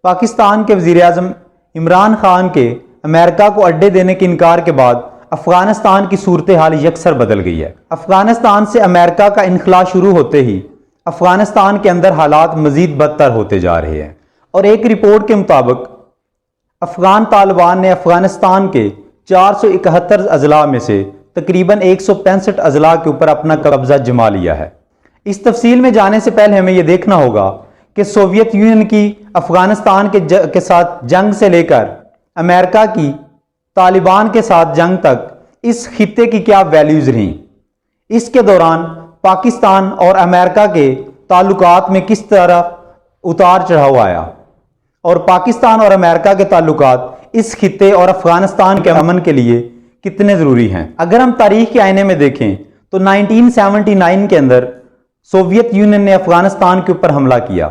پاکستان کے وزیر اعظم عمران خان کے امریکہ کو اڈے دینے کے انکار کے بعد افغانستان کی صورتحال یکسر بدل گئی ہے۔ افغانستان سے امریکہ کا انخلاء شروع ہوتے ہی افغانستان کے اندر حالات مزید بدتر ہوتے جا رہے ہیں، اور ایک رپورٹ کے مطابق افغان طالبان نے افغانستان کے 471 اضلاع میں سے تقریباً 165 اضلاع کے اوپر اپنا قبضہ جما لیا ہے۔ اس تفصیل میں جانے سے پہلے ہمیں یہ دیکھنا ہوگا کہ سوویت یونین کی افغانستان کے ساتھ جنگ سے لے کر امریکہ کی طالبان کے ساتھ جنگ تک اس خطے کی کیا ویلیوز رہیں، اس کے دوران پاکستان اور امریکہ کے تعلقات میں کس طرح اتار چڑھاؤ آیا، اور پاکستان اور امریکہ کے تعلقات اس خطے اور افغانستان کے امن کے لیے کتنے ضروری ہیں۔ اگر ہم تاریخ کے آئینے میں دیکھیں تو 1979 کے اندر سوویت یونین نے افغانستان کے اوپر حملہ کیا،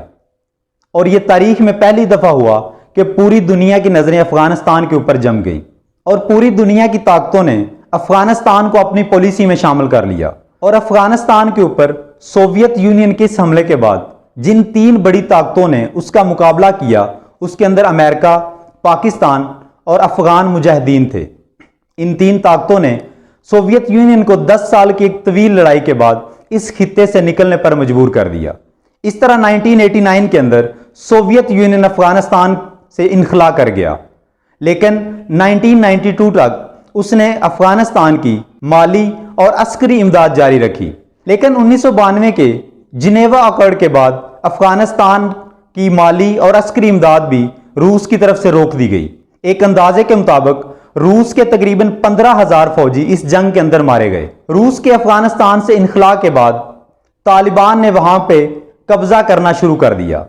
اور یہ تاریخ میں پہلی دفعہ ہوا کہ پوری دنیا کی نظریں افغانستان کے اوپر جم گئیں، اور پوری دنیا کی طاقتوں نے افغانستان کو اپنی پالیسی میں شامل کر لیا۔ اور افغانستان کے اوپر سوویت یونین کے اس حملے کے بعد جن 3 بڑی طاقتوں نے اس کا مقابلہ کیا، اس کے اندر امریکہ، پاکستان اور افغان مجاہدین تھے۔ ان 3 طاقتوں نے سوویت یونین کو 10 سال کی ایک طویل لڑائی کے بعد اس خطے سے نکلنے پر مجبور کر دیا۔ اس طرح 1989 کے اندر سوویت یونین افغانستان سے انخلا کر گیا، لیکن 1992 تک اس نے افغانستان کی مالی اور عسکری امداد جاری رکھی۔ لیکن 1992 کے جنیوا اکارڈ کے بعد افغانستان کی مالی اور عسکری امداد بھی روس کی طرف سے روک دی گئی۔ ایک اندازے کے مطابق روس کے تقریباً 15,000 فوجی اس جنگ کے اندر مارے گئے۔ روس کے افغانستان سے انخلا کے بعد طالبان نے وہاں پہ قبضہ کرنا شروع کر دیا،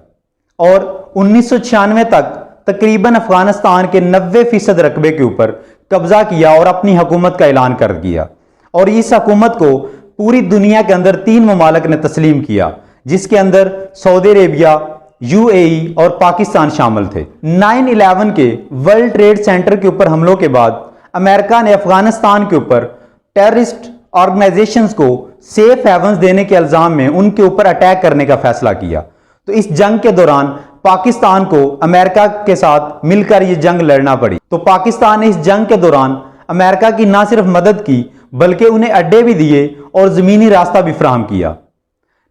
اور 1996 تک تقریباً افغانستان کے 90% رقبے کے اوپر قبضہ کیا اور اپنی حکومت کا اعلان کر دیا، اور اس حکومت کو پوری دنیا کے اندر 3 ممالک نے تسلیم کیا، جس کے اندر سعودی عربیہ، UAE اور پاکستان شامل تھے۔ 9/11 کے ورلڈ ٹریڈ سینٹر کے اوپر حملوں کے بعد امریکہ نے افغانستان کے اوپر ٹیررسٹ آرگنائزیشنز کو سیف ہیونز دینے کے الزام میں ان کے اوپر اٹیک کرنے کا فیصلہ کیا۔ تو اس جنگ کے دوران پاکستان کو امریکہ کے ساتھ مل کر یہ جنگ لڑنا پڑی۔ تو پاکستان نے اس جنگ کے دوران امریکہ کی نہ صرف مدد کی بلکہ انہیں اڈے بھی دیے اور زمینی راستہ بھی فراہم کیا۔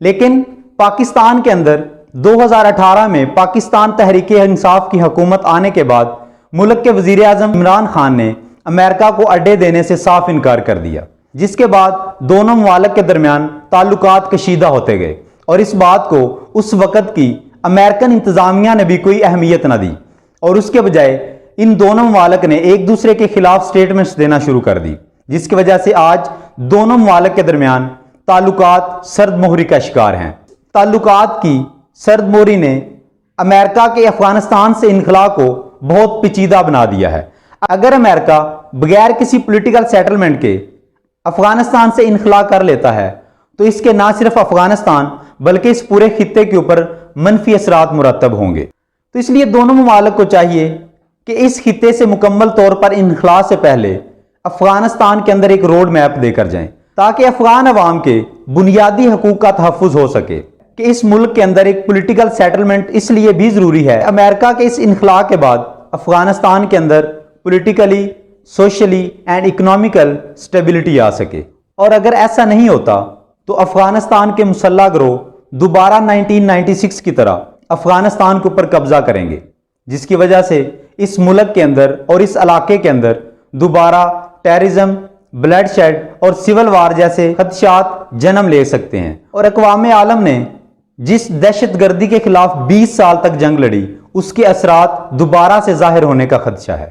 لیکن پاکستان کے اندر 2018 میں پاکستان تحریک انصاف کی حکومت آنے کے بعد ملک کے وزیر اعظم عمران خان نے امریکہ کو اڈے دینے سے صاف انکار کر دیا، جس کے بعد دونوں ممالک کے درمیان تعلقات کشیدہ ہوتے گئے، اور اس بات کو اس وقت کی امریکن انتظامیہ نے بھی کوئی اہمیت نہ دی، اور اس کے بجائے ان دونوں ممالک نے ایک دوسرے کے خلاف سٹیٹمنٹس دینا شروع کر دی، جس کی وجہ سے آج دونوں ممالک کے درمیان تعلقات سرد مہری کا شکار ہیں۔ تعلقات کی سرد مہری نے امریکہ کے افغانستان سے انخلا کو بہت پیچیدہ بنا دیا ہے۔ اگر امریکہ بغیر کسی پولیٹیکل سیٹلمنٹ کے افغانستان سے انخلا کر لیتا ہے تو اس کے نہ صرف افغانستان بلکہ اس پورے خطے کے اوپر منفی اثرات مرتب ہوں گے۔ تو اس لیے دونوں ممالک کو چاہیے کہ اس خطے سے مکمل طور پر انخلا سے پہلے افغانستان کے اندر ایک روڈ میپ دے کر جائیں، تاکہ افغان عوام کے بنیادی حقوق کا تحفظ ہو سکے۔ کہ اس ملک کے اندر ایک پولیٹیکل سیٹلمنٹ اس لیے بھی ضروری ہے، امریکہ کے اس انخلا کے بعد افغانستان کے اندر politically, socially and economical stability آ سکے۔ اور اگر ایسا نہیں ہوتا تو افغانستان کے مسلح گروہ دوبارہ 1996 کی طرح افغانستان کے اوپر قبضہ کریں گے، جس کی وجہ سے اس ملک کے اندر اور اس علاقے کے اندر دوبارہ ٹیررزم، بلڈ شیڈ اور سول وار جیسے خدشات جنم لے سکتے ہیں۔ اور اقوام عالم نے جس دہشت گردی کے خلاف 20 سال تک جنگ لڑی، اس کے اثرات دوبارہ سے ظاہر ہونے کا خدشہ ہے۔